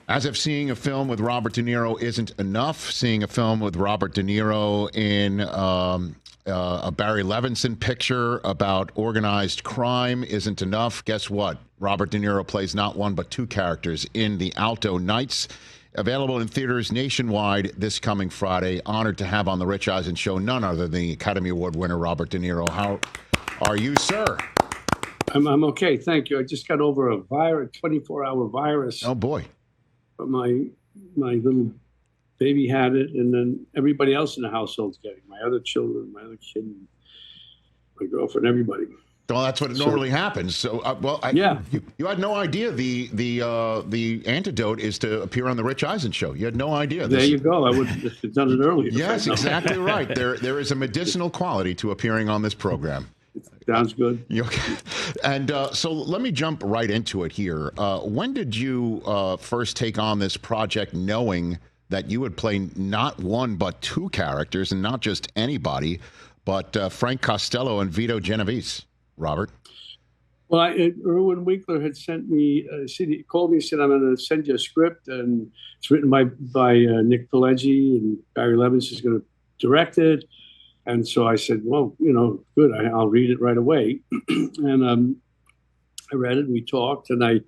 As if seeing a film with Robert De Niro isn't enough, seeing a film with Robert De Niro in a Barry Levinson picture about organized crime isn't enough. Guess what? Robert De Niro plays not one but two characters in the Alto Knights. Available in theaters nationwide this coming Friday. Honored to have on the Rich Eisen Show none other than the Academy Award winner, Robert De Niro. How are you, sir? I'm okay, thank you. I just got over a 24-hour virus. Oh, boy. But my little baby had it, and then everybody else in the household's getting it. My other children, my other kid, my girlfriend, everybody. Well, that's what normally happens. So, yeah, you had no idea the antidote is to appear on the Rich Eisen Show. You had no idea. There you go. I would have done it earlier. Yes, exactly right. There is a medicinal quality to appearing on this program. Sounds good. Okay. And so let me jump right into it here. When did you first take on this project knowing that you would play not one but two characters, and not just anybody, but Frank Costello and Vito Genovese, Robert? Well, Irwin Winkler had sent me, he called me and said, I'm going to send you a script, and it's written by Nick Pileggi, and Barry Levinson is going to direct it. And so I said, well, good, I'll read it right away. And I read it, we talked, and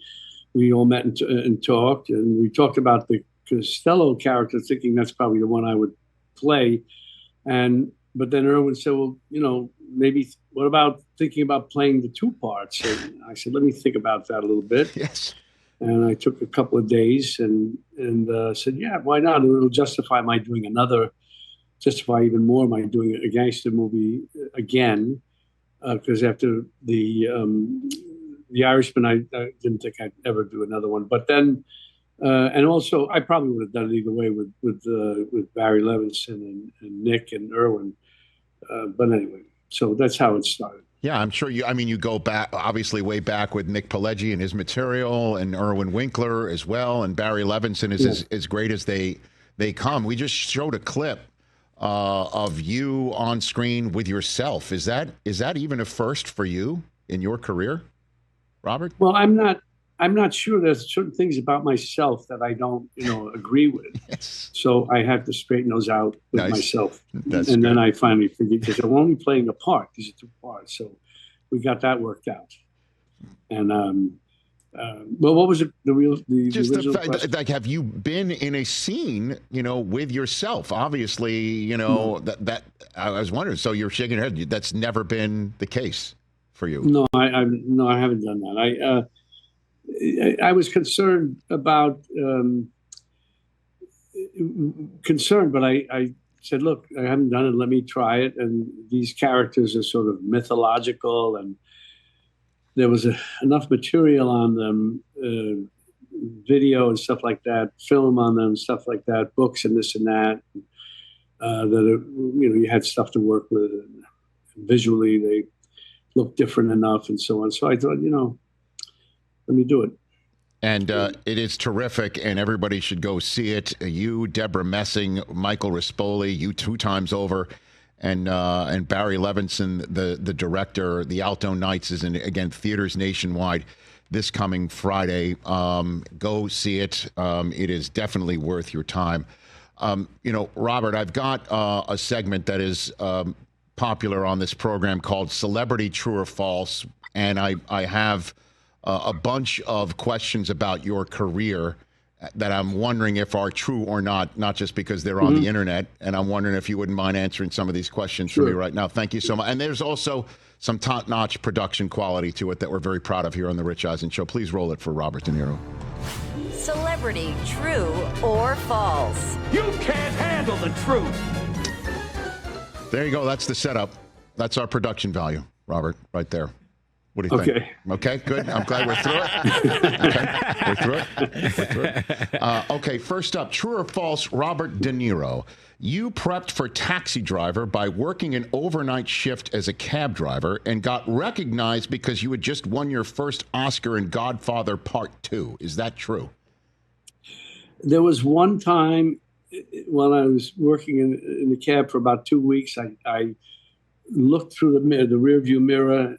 we all met and talked, and we talked about the Costello character, thinking that's probably the one I would play. But then Irwin said, well, maybe what about thinking about playing the two parts? And I said, let me think about that a little bit. Yes. And I took a couple of days and said, yeah, why not? It'll justify even more my doing a gangster movie again, because after the Irishman, I didn't think I'd ever do another one. But then, and also, I probably would have done it either way with Barry Levinson and Nick and Irwin. But anyway, so that's how it started. Yeah, I'm sure you go back, obviously way back with Nick Pileggi and his material, and Irwin Winkler as well, and Barry Levinson is as great as they come. We just showed a clip of you on screen with yourself. Is that even a first for you in your career, Robert? Well, I'm not sure. There's certain things about myself that I don't, agree with. Yes. So I had to straighten those out with myself. That's and good. Then I finally figured, because I'm only playing a part. These are two parts. So we got that worked out. And well, what was it? The original question? Like, have you been in a scene, with yourself? Obviously, that I was wondering. So you're shaking your head. That's never been the case for you. No, I haven't done that. I was concerned about but I said, look, I haven't done it. Let me try it. And these characters are sort of mythological, and there was enough material on them, video and stuff like that, film on them, stuff like that, books and this and that, you had stuff to work with. And visually, they look different enough and so on. So I thought, let me do it. And it is terrific, and everybody should go see it. You, Deborah Messing, Michael Rispoli, you 2 times over, and Barry Levinson, the director. The Alto Knights is in, again, theaters nationwide this coming Friday. Go see it. It is definitely worth your time. Robert, I've got a segment that is popular on this program called Celebrity True or False, and I have a bunch of questions about your career that I'm wondering if are true or not just because they're on the internet. And I'm wondering if you wouldn't mind answering some of these questions for me right now. Thank you so much. And there's also some top-notch production quality to it that we're very proud of here on the Rich Eisen Show. Please roll it for Robert De Niro. Celebrity True or False? You can't handle the truth. There you go. That's the setup. That's our production value, Robert, right there. What do you think? Okay, good. I'm glad we're through it. Okay, we're through it. Okay, first up, true or false, Robert De Niro. You prepped for Taxi Driver by working an overnight shift as a cab driver and got recognized because you had just won your first Oscar in Godfather Part 2. Is that true? There was one time when I was working in the cab for about 2 weeks, I looked through the rear view mirror,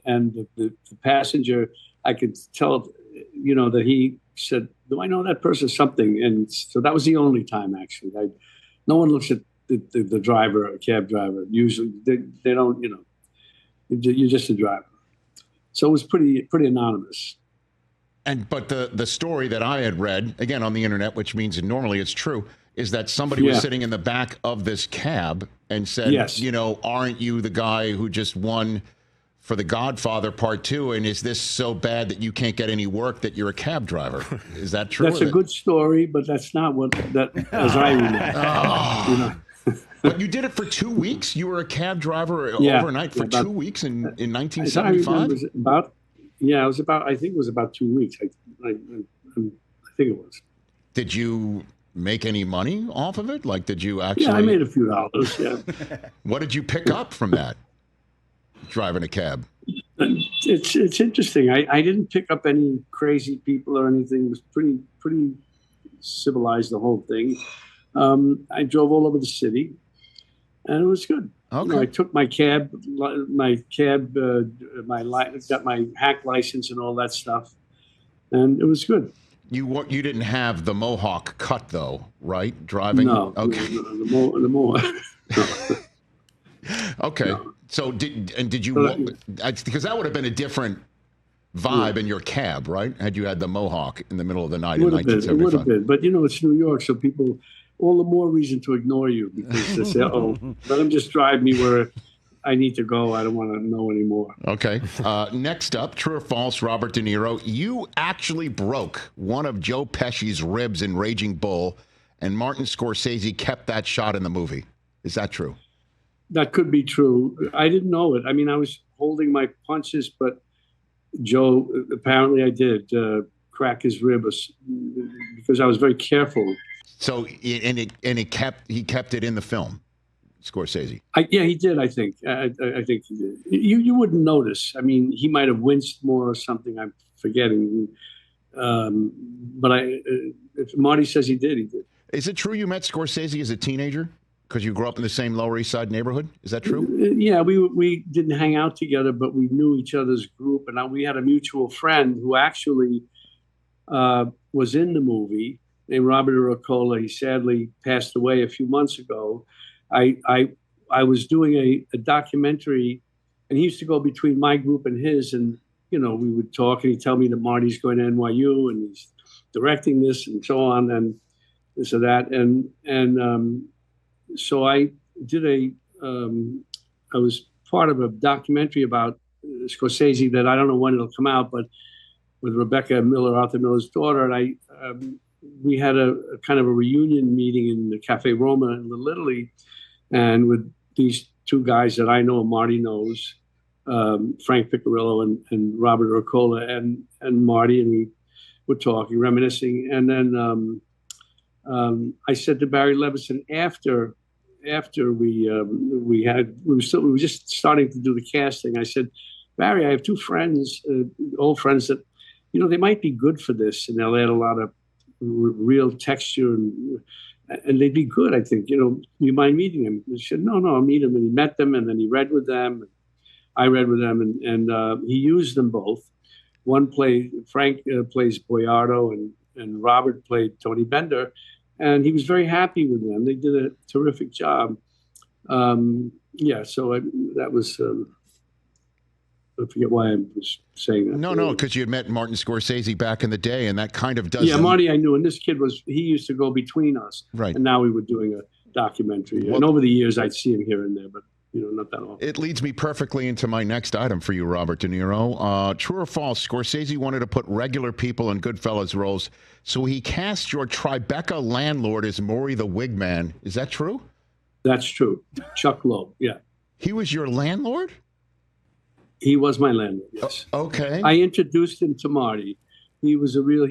and the passenger, I could tell, that he said, "Do I know that person?" Something, and so that was the only time actually. No one looks at the driver, a cab driver. Usually, they don't. You're just a driver. So it was pretty anonymous. But the story that I had read, again on the internet, which means normally it's true, is that somebody was sitting in the back of this cab and said, Yes. Aren't you the guy who just won for The Godfather Part 2? And is this so bad that you can't get any work that you're a cab driver? Is that true? That's a good story, but that's not as I remember. But you did it for 2 weeks? You were a cab driver overnight for 2 weeks in 1975? I think it was about 2 weeks. I think it was. Did you make any money off of it? Like, did you actually? Yeah, I made a few dollars, yeah. What did you pick up from that, driving a cab? It's interesting. I didn't pick up any crazy people or anything. It was pretty civilized, the whole thing. I drove all over the city, and it was good. Okay. I took my cab, got my hack license and all that stuff, and it was good. You didn't have the Mohawk cut though, right? Driving. No. Okay. The Mohawk. Okay. No. So did you? Because that would have been a different vibe in your cab, right? Had you had the Mohawk in the middle of the night in 1975. It would have been, but it's New York, so people. All the more reason to ignore you because they say, "Oh, let him just drive me where I need to go. I don't want to know anymore." Okay. Next up, true or false, Robert De Niro, you actually broke one of Joe Pesci's ribs in Raging Bull, and Martin Scorsese kept that shot in the movie. Is that true? That could be true. I didn't know it. I mean, I was holding my punches, but Joe, apparently I did crack his rib because I was very careful. So, he kept it in the film, Scorsese. He did. I think. I think he did. You wouldn't notice. I mean, he might have winced more or something. I'm forgetting. But if Marty says he did, he did. Is it true you met Scorsese as a teenager because you grew up in the same Lower East Side neighborhood? Is that true? Yeah, we didn't hang out together, but we knew each other's group, and we had a mutual friend who actually was in the movie. Named Robert Aracola. He sadly passed away a few months ago. I was doing a documentary, and he used to go between my group and his, and we would talk, and he'd tell me that Marty's going to NYU and he's directing this and so on and this or that, and so I did I was part of a documentary about Scorsese that I don't know when it'll come out, but with Rebecca Miller, Arthur Miller's daughter, and we had a kind of a reunion meeting in the Cafe Roma in Little Italy, and with these two guys that I know and Marty knows, Frank Piccirillo and Robert Aracola and Marty, and we were talking, reminiscing, and then I said to Barry Levinson after we were just starting to do the casting, I said, Barry, I have two friends, old friends that they might be good for this, and they'll add a lot of real texture and they'd be good, I think. You mind meeting them? He said, no, I'll meet them. And he met them, and then he read with them. I read with them, and he used them both. Frank plays Boyardo, and Robert played Tony Bender, and he was very happy with them. They did a terrific job. So that was. I forget why I was saying that. No, because you had met Martin Scorsese back in the day, and that kind of does. Yeah, Marty I knew, and this kid he used to go between us. Right. And now we were doing a documentary. And over the years, I'd see him here and there, but, not that often. It leads me perfectly into my next item for you, Robert De Niro. True or false, Scorsese wanted to put regular people in Goodfellas roles, so he cast your Tribeca landlord as Maury the Wigman. Is that true? That's true. Chuck Loeb, yeah. He was your landlord? He was my landlord, yes. Okay. I introduced him to Marty. He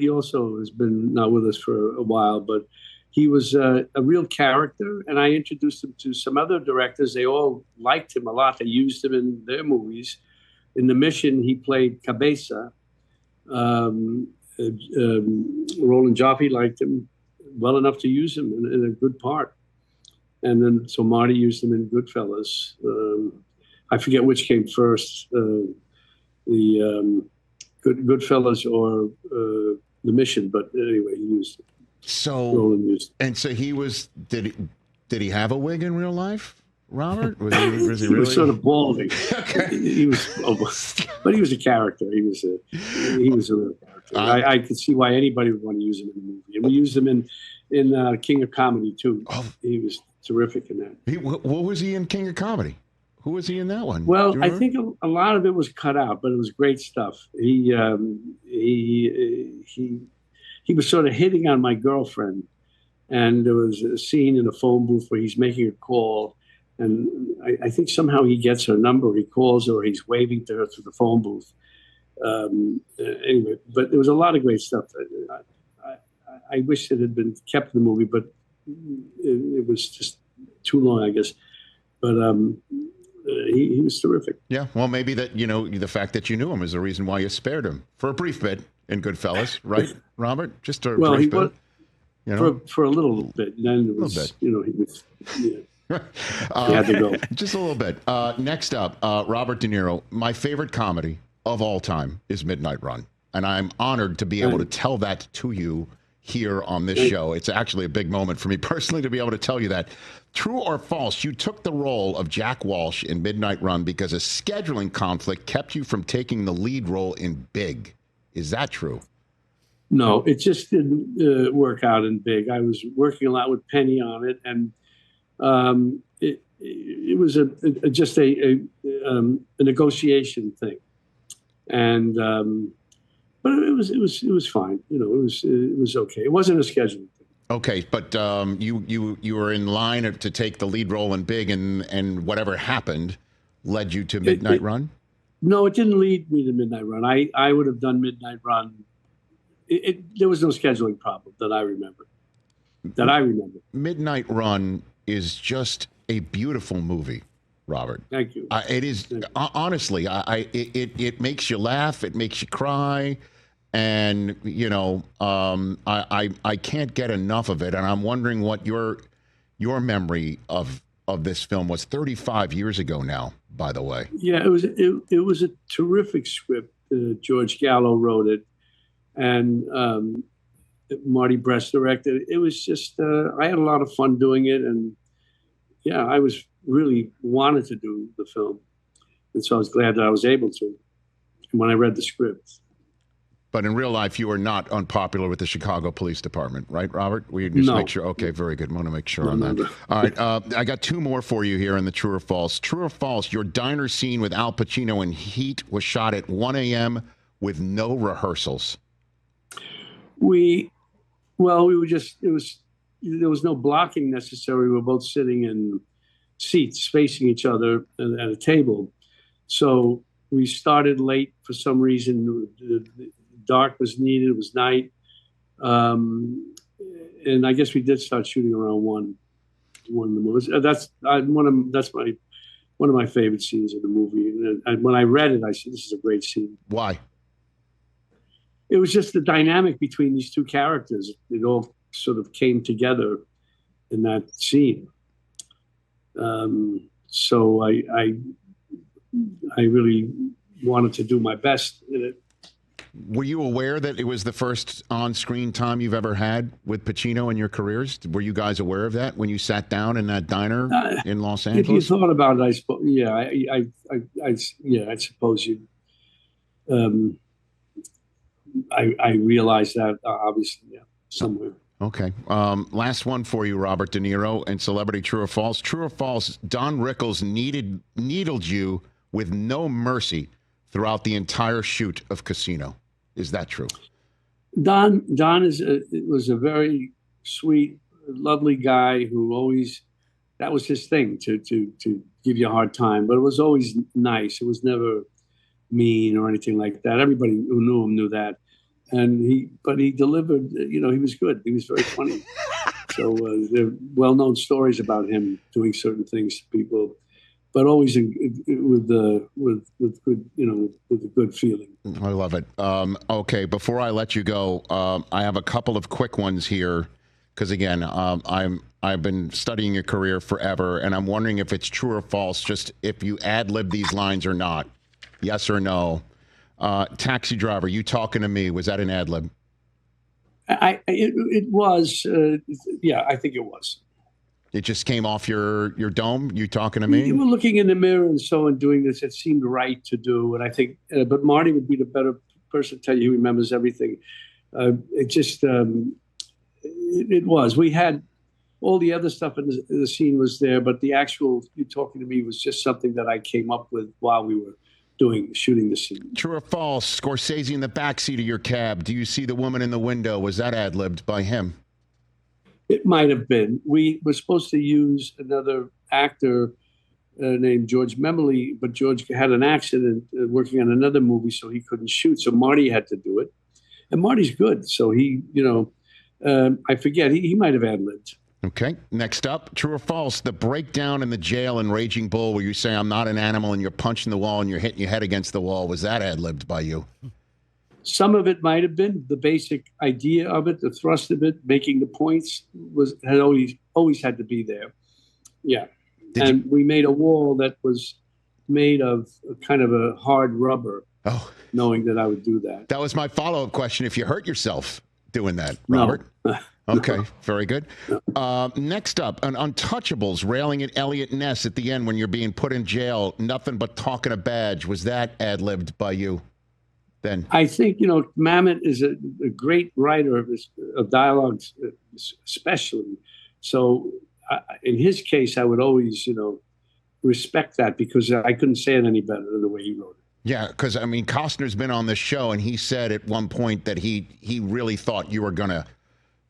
also has been not with us for a while, but he was a real character, and I introduced him to some other directors. They all liked him a lot. They used him in their movies. In The Mission, he played Cabeza. Roland Joffe liked him well enough to use him in a good part. And then, so Marty used him in Goodfellas. I forget which came first, the Goodfellas or the mission. But anyway, he used it. So Roland used it. and so he was. Did he have a wig in real life, Robert? Was he He really? was sort of balding. Okay. He was, but he was a character. He was a real character. I could see why anybody would want to use him in the movie, and we used him in King of Comedy too. Oh. He was terrific in that. What was he in King of Comedy? Who was he in that one? Well, I think a lot of it was cut out, but it was great stuff. He was sort of hitting on my girlfriend, and there was a scene in a phone booth where he's making a call, and I think somehow he gets her number. He calls her, or he's waving to her through the phone booth. Anyway, but there was a lot of great stuff. I wish it had been kept in the movie, but it was just too long, I guess. But he was terrific. Yeah, well, maybe that, the fact that you knew him is the reason why you spared him for a brief bit in Goodfellas, right, Robert? Just a brief bit. For a little bit. And then it was, he was, he had to go. Just a little bit. Next up, Robert De Niro. My favorite comedy of all time is Midnight Run, and I'm honored to be able to tell that to you here on this show. It's actually a big moment for me personally to be able to tell you that. True or false, you took the role of Jack Walsh in Midnight Run because a scheduling conflict kept you from taking the lead role in Big. Is that true? No, it just didn't work out in Big. I was working a lot with Penny on it, and it was just a negotiation thing, and but it was fine. It was okay. It wasn't a scheduling thing. Okay, but you were in line to take the lead role in Big, and whatever happened led you to Midnight Run? No, it didn't lead me to Midnight Run. I would have done Midnight Run. There was no scheduling problem that I remember. Midnight Run is just a beautiful movie, Robert. Thank you. It is honestly. It makes you laugh. It makes you cry. And I can't get enough of it, and I'm wondering what your memory of this film was. 35 years ago now, by the way. Yeah, it was a terrific script. George Gallo wrote it, and Marty Brest directed it. It was just I had a lot of fun doing it, and yeah, I was really wanted to do the film, and so I was glad that I was able to when I read the script. But in real life, you are not unpopular with the Chicago Police Department, right, Robert? We just make sure. Okay, very good. I want to make sure on that. No. All right, I got two more for you here in the true or false. True or false, your diner scene with Al Pacino in Heat was shot at 1 a.m. with no rehearsals. We were just, there was no blocking necessary. We were both sitting in seats facing each other at a table. So we started late for some reason. Dark was needed. It was night, and I guess we did start shooting around one in the movie. That's one of my favorite scenes of the movie. And when I read it, I said, "This is a great scene." Why? It was just the dynamic between these two characters. It all sort of came together in that scene. So I really wanted to do my best in it. Were you aware that it was the first on-screen time you've ever had with Pacino in your careers? Were you guys aware of that when you sat down in that diner in Los Angeles? If you thought about it, I suppose. Yeah, I suppose you. I realized that obviously, yeah, somewhere. Okay. Last one for you, Robert De Niro, and celebrity true or false. True or false? Don Rickles needled you with no mercy throughout the entire shoot of Casino. Is that true? Don was a very sweet, lovely guy who always, that was his thing, to give you a hard time, but it was always nice. It was never mean or anything like that. Everybody who knew him knew that. And he delivered, he was good. He was very funny. So there are well-known stories about him doing certain things to people, but always with good, with a good feeling. I love it. Okay, before I let you go, I have a couple of quick ones here, because again, I've been studying your career forever, and I'm wondering if it's true or false, just if you ad-lib these lines or not. Yes or no. Taxi Driver, you talking to me, was that an ad-lib? It was, yeah, I think it was. It just came off your dome. You talking to We me? were looking in the mirror and so on doing this. It seemed right to do, and I think, but Marty would be the better person to tell you. He remembers everything. It just, it was. We had all the other stuff in the scene was there, but the actual you talking to me was just something that I came up with while we were shooting the scene. True or false? Scorsese in the backseat of your cab. Do you see the woman in the window? Was that ad-libbed by him? It might have been. We were supposed to use another actor named George Memley, but George had an accident working on another movie, so he couldn't shoot. So Marty had to do it. And Marty's good. So he, I forget, he might have ad-libbed. Okay. Next up, true or false? The breakdown in the jail in Raging Bull where you say, I'm not an animal, and you're punching the wall and you're hitting your head against the wall. Was that ad-libbed by you? Some of it might have been. The basic idea of it, the thrust of it, making the points had always had to be there. Yeah. We made a wall that was made of kind of a hard rubber, knowing that I would do that. That was my follow-up question. If you hurt yourself doing that, Robert? No. Okay, very good. Next up, an Untouchables railing at Elliot Ness at the end when you're being put in jail, nothing but talking a badge. Was that ad-libbed by you then? I think, Mamet is a great writer of dialogues, especially. So in his case, I would always, respect that because I couldn't say it any better than the way he wrote it. Yeah, because, I mean, Costner's been on this show, and he said at one point that he really thought you were going to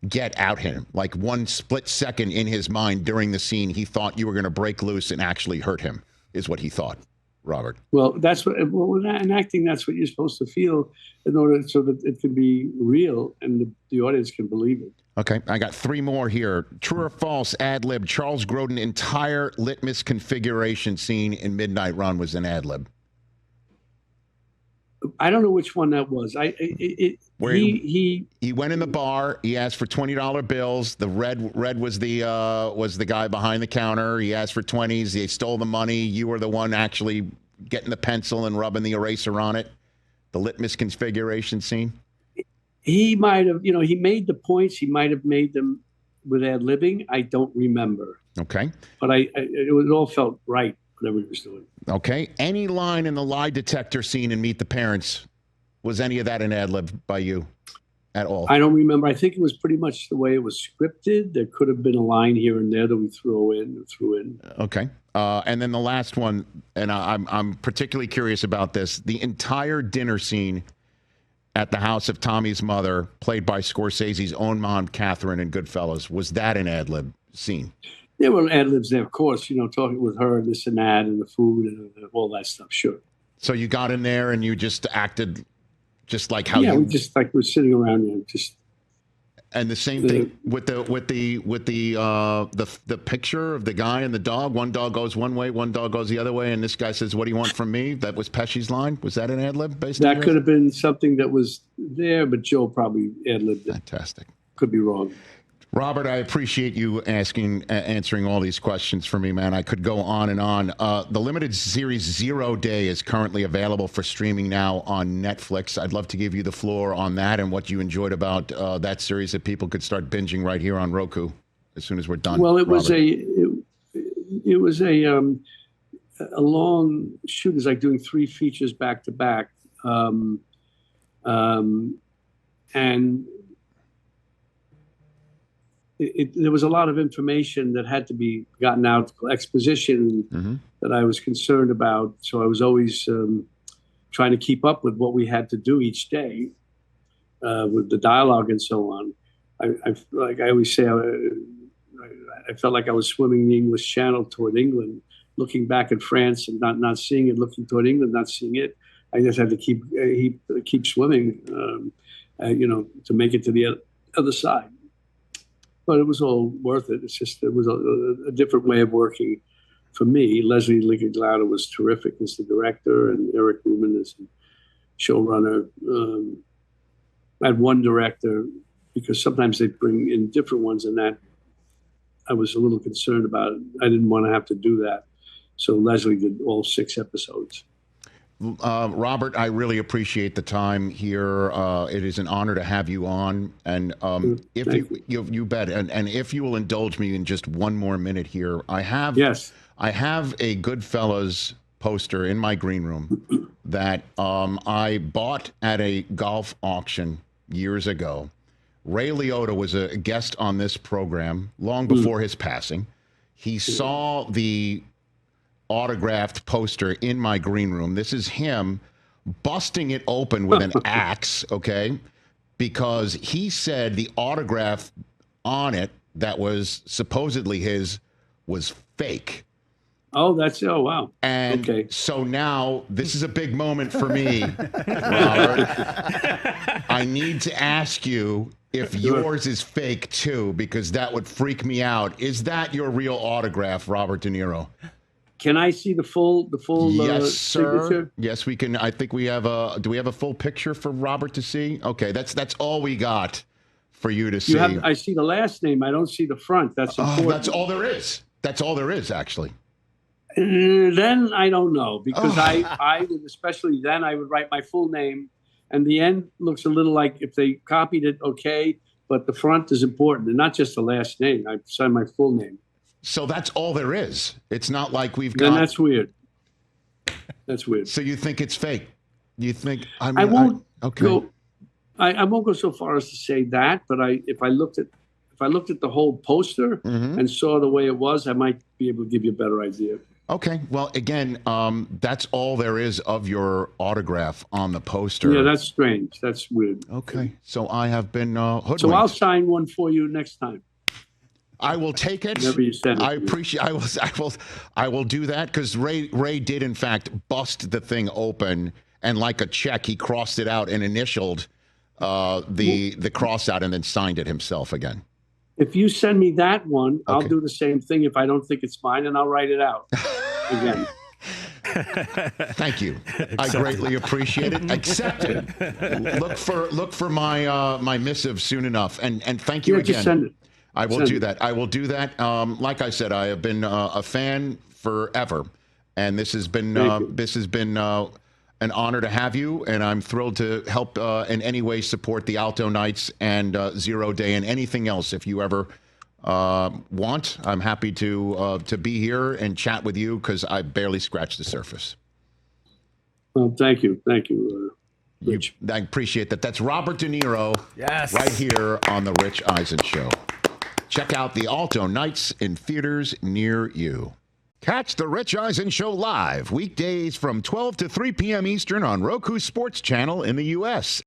get out him. Like one split second in his mind during the scene, he thought you were going to break loose and actually hurt him, is what he thought, Robert. Well, in acting, that's what you're supposed to feel in order so that it can be real and the audience can believe it. Okay, I got three more here. True or false, ad-lib, Charles Grodin entire litmus configuration scene in Midnight Run was an ad-lib. I don't know which one that was. He went in the bar. He asked for $20 bills. The red was the guy behind the counter. He asked for 20s. They stole the money. You were the one actually getting the pencil and rubbing the eraser on it. The litmus configuration scene. He might have, he made the points. He might have made them with ad-libbing. I don't remember. Okay. But it all felt right. Whatever he was doing. Okay. Any line in the lie detector scene in Meet the Parents, was any of that an ad-lib by you at all? I don't remember. I think it was pretty much the way it was scripted. There could have been a line here and there that we threw in. Okay. And then the last one, and I'm particularly curious about this, the entire dinner scene at the house of Tommy's mother, played by Scorsese's own mom, Catherine, in Goodfellas, was that an ad-lib scene? There were ad-libs there, of course, talking with her and this and that and the food and all that stuff, sure. So you got in there and you just acted just like how we just like we're sitting around there, just. And the same thing with the picture of the guy and the dog. One dog goes one way, one dog goes the other way, and this guy says, "What do you want from me?" That was Pesci's line. Was that an ad-lib based on that? Could have been something that was there, but Joe probably ad-libbed it. Fantastic. Could be wrong. Robert, I appreciate you answering all these questions for me, man. I could go on and on. The limited series 0 Day is currently available for streaming now on Netflix. I'd love to give you the floor on that and what you enjoyed about that series that people could start binging right here on Roku as soon as we're done. Well, it Robert. was a long shoot. It's like doing 3 features back to back, and there was a lot of information that had to be gotten out, exposition that I was concerned about. So I was always trying to keep up with what we had to do each day with the dialogue and so on. Like I always say, I felt like I was swimming the English Channel toward England, looking back at France and not seeing it, looking toward England, not seeing it. I just had to keep swimming, to make it to the other side. But it was all worth it. It's just it was a different way of working for me. Leslie Lincoln-Glauder was terrific as the director, and Eric Newman as the showrunner. I had one director because sometimes they bring in different ones, and that I was a little concerned about it. I didn't want to have to do that. So Leslie did all 6 episodes. Robert, I really appreciate the time here. It is an honor to have you on. And if you bet, and if you will indulge me in just one more minute here, I have a Goodfellas poster in my green room that I bought at a golf auction years ago. Ray Liotta was a guest on this program long before his passing. He saw the autographed poster in my green room. This is him busting it open with an axe, okay? Because he said the autograph on it that was supposedly his was fake. Oh, wow. And so now this is a big moment for me, Robert. I need to ask you if yours is fake too, because that would freak me out. Is that your real autograph, Robert De Niro? Can I see the full yes, sir. signature? Yes, we can. I think we have do we have a full picture for Robert to see? Okay, that's all we got for you to see. I see the last name. I don't see the front. That's important. That's all there is. That's all there is, actually. Then I don't know, because I would, especially then, I would write my full name, and the end looks a little like if they copied it, okay, but the front is important, and not just the last name. I sign my full name. So that's all there is. It's not like we've got. Then that's weird. That's weird. So you think it's fake? You think I won't go. I won't go so far as to say that, but if I looked at the whole poster and saw the way it was, I might be able to give you a better idea. Okay. Well, again, that's all there is of your autograph on the poster. Yeah, that's strange. That's weird. Okay. So I have been hoodwinked. So I'll sign one for you next time. I will take it. Whenever you send it. I appreciate. I will do that, because Ray did in fact bust the thing open, and like a check, he crossed it out and initialed the cross out and then signed it himself again. If you send me that one, I'll do the same thing if I don't think it's mine, and I'll write it out again. Thank you. I greatly appreciate it. Accepted. Look for my missive soon enough, and thank you again. Just send it. I will do that. I will do that. Like I said, I have been a fan forever, and this has been an honor to have you, and I'm thrilled to help in any way support the Alto Knights and 0 Day and anything else. If you ever want, I'm happy to be here and chat with you, because I barely scratched the surface. Well, thank you, Rich. I appreciate that. That's Robert De Niro, yes, right here on the Rich Eisen Show. Check out the Alto Knights in theaters near you. Catch the Rich Eisen Show live weekdays from 12 to 3 p.m. Eastern on Roku Sports Channel in the U.S.